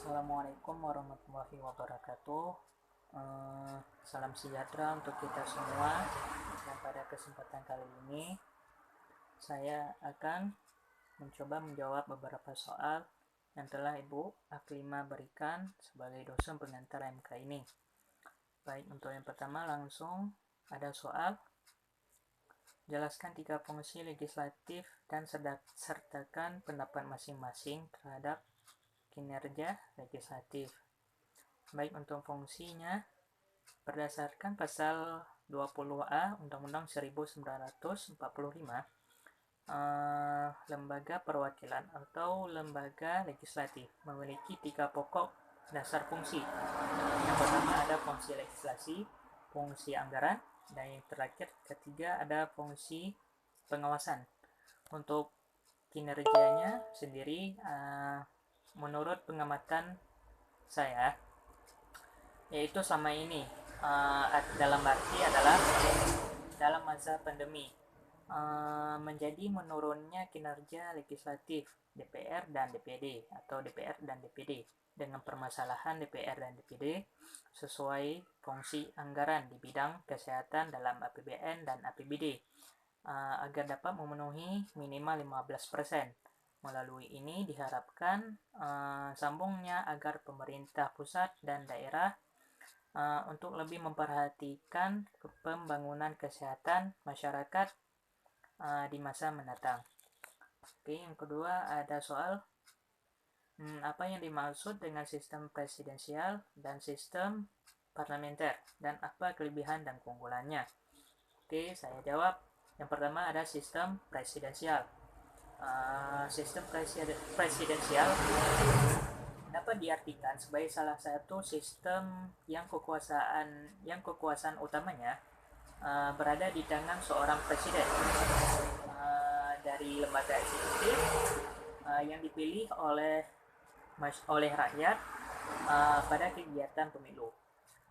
Assalamualaikum warahmatullahi wabarakatuh. Salam sejahtera untuk kita semua. Dan pada kesempatan kali ini saya akan mencoba menjawab beberapa soal yang telah Ibu Aklima berikan sebagai dosen pengantar MK ini. Baik, untuk yang pertama langsung ada soal. Jelaskan 3 fungsi legislatif dan sertakan pendapat masing-masing terhadap kinerja legislatif. Baik, untuk fungsinya, berdasarkan pasal 20A Undang-Undang 1945, lembaga perwakilan atau lembaga legislatif memiliki 3 pokok dasar fungsi. Yang pertama ada fungsi legislasi, fungsi anggaran, dan yang terakhir ketiga ada fungsi pengawasan. Untuk kinerjanya sendiri, menurut pengamatan saya, yaitu selama ini dalam arti adalah dalam masa pandemi menjadi menurunnya kinerja legislatif DPR dan DPD atau DPR dan DPD dengan permasalahan DPR dan DPD sesuai fungsi anggaran di bidang kesehatan dalam APBN dan APBD agar dapat memenuhi minimal 15%. Melalui ini diharapkan sambungnya agar pemerintah pusat dan daerah untuk lebih memperhatikan pembangunan kesehatan masyarakat di masa mendatang. Oke, yang kedua ada soal apa yang dimaksud dengan sistem presidensial dan sistem parlementer dan apa kelebihan dan keunggulannya. Oke, saya jawab. Yang pertama ada sistem presidensial. Sistem presidensial dapat diartikan sebagai salah satu sistem yang kekuasaan utamanya berada di tangan seorang presiden dari lembaga eksekutif yang dipilih oleh rakyat pada kegiatan pemilu.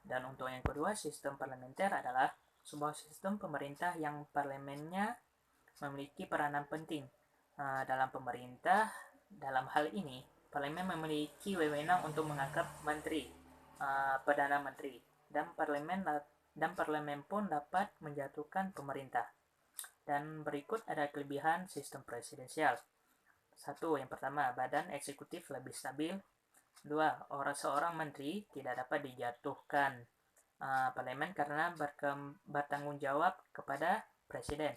Dan untuk yang kedua, sistem parlementer adalah sebuah sistem pemerintah yang parlemennya memiliki peranan penting dalam pemerintah. Dalam hal ini, parlemen memiliki wewenang untuk mengangkat menteri, perdana menteri, dan parlemen pun dapat menjatuhkan pemerintah. Dan berikut ada kelebihan sistem presidensial. 1. Yang pertama, badan eksekutif lebih stabil. 2. Seorang menteri tidak dapat dijatuhkan parlemen karena bertanggung jawab kepada presiden.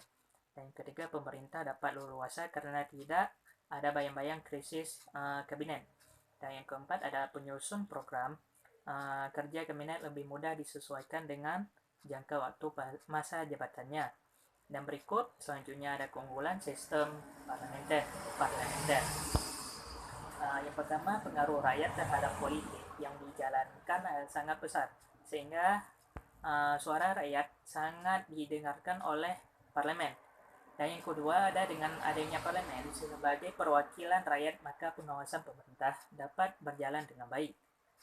Dan yang ketiga, pemerintah dapat leluasa karena tidak ada bayang-bayang krisis kabinet. Dan yang keempat, ada penyusun program kerja kabinet lebih mudah disesuaikan dengan jangka waktu masa jabatannya. Dan berikut selanjutnya ada keunggulan sistem parlementer. Yang pertama, pengaruh rakyat terhadap politik yang dijalankan sangat besar, sehingga suara rakyat sangat didengarkan oleh parlemen. Dan yang kedua, ada dengan adanya parlemen sebagai perwakilan rakyat, maka pengawasan pemerintah dapat berjalan dengan baik.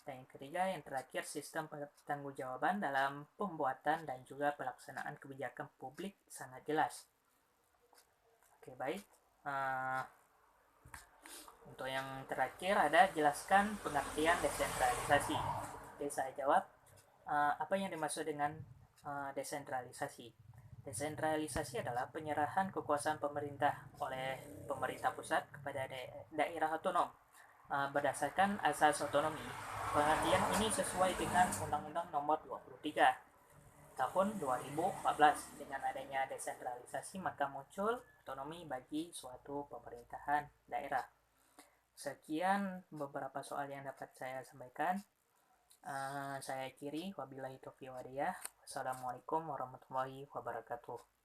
Dan yang ketiga, yang terakhir, sistem pertanggungjawaban dalam pembuatan dan juga pelaksanaan kebijakan publik sangat jelas. Oke, baik. Untuk yang terakhir ada jelaskan pengertian desentralisasi. Oke, saya jawab. Apa yang dimaksud dengan desentralisasi? Desentralisasi adalah penyerahan kekuasaan pemerintah oleh pemerintah pusat kepada daerah otonom berdasarkan asas otonomi. Pengertian ini sesuai dengan Undang-Undang Nomor 23 Tahun 2014. Dengan adanya desentralisasi maka muncul otonomi bagi suatu pemerintahan daerah. Sekian beberapa soal yang dapat saya sampaikan. Saya akhiri. Wabillahi taufiq walhidayah. Wassalamualaikum warahmatullahi wabarakatuh.